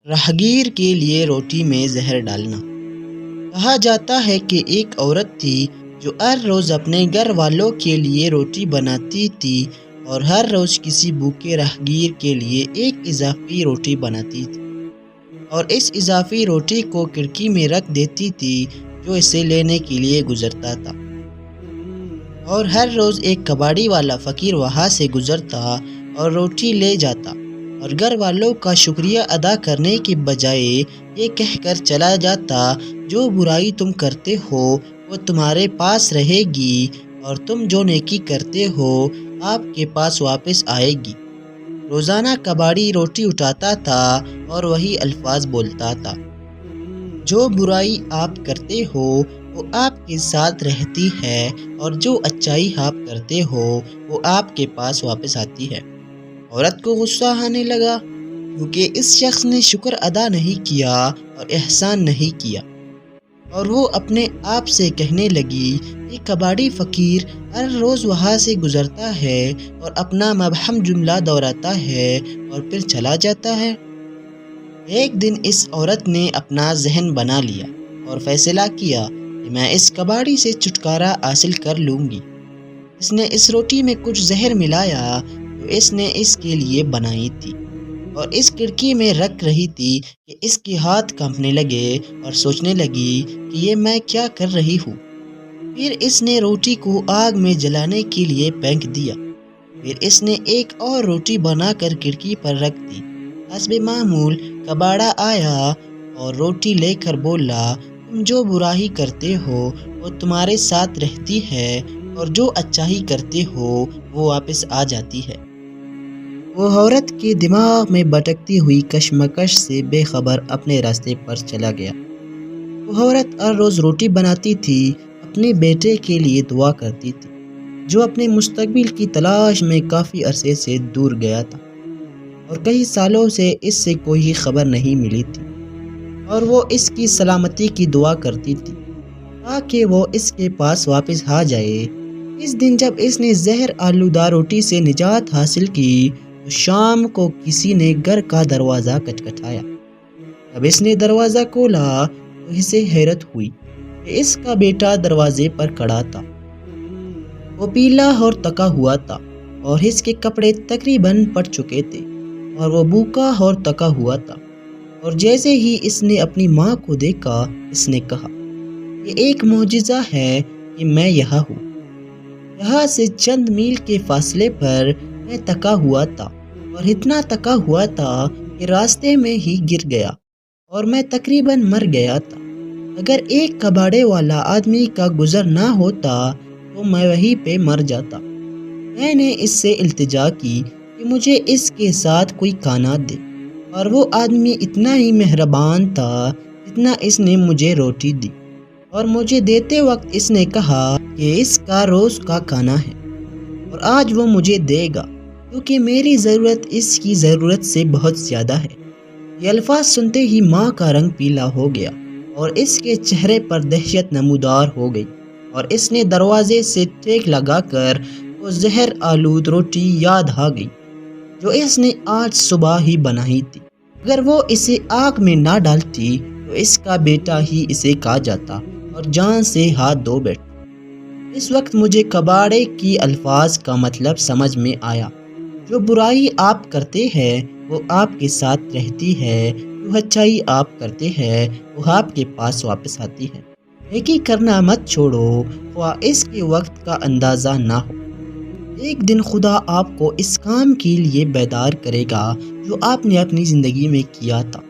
راہگیر کے لیے روٹی میں زہر ڈالنا۔ کہا جاتا ہے کہ ایک عورت تھی جو ہر روز اپنے گھر والوں کے لیے روٹی بناتی تھی اور ہر روز کسی بھوکے راہگیر کے لیے ایک اضافی روٹی بناتی تھی اور اس اضافی روٹی کو کھڑکی میں رکھ دیتی تھی جو اسے لینے کے لیے گزرتا تھا، اور ہر روز ایک کباڑی والا فقیر وہاں سے گزرتا اور روٹی لے جاتا اور گھر والوں کا شکریہ ادا کرنے کے بجائے یہ کہہ کر چلا جاتا، جو برائی تم کرتے ہو وہ تمہارے پاس رہے گی اور تم جو نیکی کرتے ہو آپ کے پاس واپس آئے گی۔ روزانہ کباڑی روٹی اٹھاتا تھا اور وہی الفاظ بولتا تھا، جو برائی آپ کرتے ہو وہ آپ کے ساتھ رہتی ہے اور جو اچائی آپ کرتے ہو وہ آپ کے پاس واپس آتی ہے۔ عورت کو غصہ آنے لگا کیونکہ اس شخص نے شکر ادا نہیں کیا اور احسان نہیں کیا، اور وہ اپنے آپ سے کہنے لگی یہ کباڑی فقیر ہر روز وہاں سے گزرتا ہے اور اپنا مبہم جملہ دہراتا ہے اور پھر چلا جاتا ہے۔ ایک دن اس عورت نے اپنا ذہن بنا لیا اور فیصلہ کیا کہ میں اس کباڑی سے چھٹکارا حاصل کر لوں گی۔ اس نے اس روٹی میں کچھ زہر ملایا جو اس نے اس کے لیے بنائی تھی اور اس کھڑکی میں رکھ رہی تھی کہ اس کے ہاتھ کانپنے لگے اور سوچنے لگی کہ یہ میں کیا کر رہی ہوں۔ پھر اس نے روٹی کو آگ میں جلانے کے لیے پھینک دیا۔ پھر اس نے ایک اور روٹی بنا کر کھڑکی پر رکھ دی۔ حسب معمول کباڑا آیا اور روٹی لے کر بولا، تم جو برائی کرتے ہو وہ تمہارے ساتھ رہتی ہے اور جو اچائی کرتے ہو وہ واپس آ جاتی ہے۔ وہ عورت کے دماغ میں بھٹکتی ہوئی کشمکش سے بے خبر اپنے راستے پر چلا گیا۔ وہ عورت ہر روز روٹی بناتی تھی، اپنے بیٹے کے لیے دعا کرتی تھی جو اپنے مستقبل کی تلاش میں کافی عرصے سے دور گیا تھا اور کئی سالوں سے اس سے کوئی خبر نہیں ملی تھی، اور وہ اس کی سلامتی کی دعا کرتی تھی تاکہ وہ اس کے پاس واپس آ جائے۔ اس دن جب اس نے زہر آلودہ روٹی سے نجات حاصل کی تو شام کو کسی نے گھر کا دروازہ کھٹکھٹایا۔ جب اس نے دروازہ کھولا تو اسے حیرت ہوئی کہ اس کا بیٹا دروازے پر کھڑا تھا۔ وہ پیلا اور تکا ہوا تھا اور اس کے کپڑے تقریباً پھٹ چکے تھے اور وہ بھوکا اور تکا ہوا تھا، اور جیسے ہی اس نے اپنی ماں کو دیکھا اس نے کہا، یہ ایک معجزہ ہے کہ میں یہاں ہوں۔ یہاں سے چند میل کے فاصلے پر میں تکا ہوا تھا اور اتنا تکا ہوا تھا کہ راستے میں ہی گر گیا اور میں تقریباً مر گیا تھا۔ اگر ایک کباڑے والا آدمی کا گزر نہ ہوتا تو میں وہیں پہ مر جاتا۔ میں نے اس سے التجا کی کہ مجھے اس کے ساتھ کوئی کھانا دے، اور وہ آدمی اتنا ہی مہربان تھا جتنا اس نے مجھے روٹی دی، اور مجھے دیتے وقت اس نے کہا کہ اس کا روز کا کھانا ہے اور آج وہ مجھے دے گا کیونکہ میری ضرورت اس کی ضرورت سے بہت زیادہ ہے۔ یہ الفاظ سنتے ہی ماں کا رنگ پیلا ہو گیا اور اس کے چہرے پر دہشت نمودار ہو گئی، اور اس نے دروازے سے ٹیک لگا کر وہ زہر آلود روٹی یاد آ گئی جو اس نے آج صبح ہی بنائی تھی۔ اگر وہ اسے آگ میں نہ ڈالتی تو اس کا بیٹا ہی اسے کھا جاتا اور جان سے ہاتھ دھو بیٹھتا۔ اس وقت مجھے کباڑے کی الفاظ کا مطلب سمجھ میں آیا، جو برائی آپ کرتے ہیں وہ آپ کے ساتھ رہتی ہے، جو اچائی آپ کرتے ہیں وہ آپ کے پاس واپس آتی ہے۔ نیکی کرنا مت چھوڑو خواہ اس کے وقت کا اندازہ نہ ہو۔ ایک دن خدا آپ کو اس کام کے لیے بیدار کرے گا جو آپ نے اپنی زندگی میں کیا تھا۔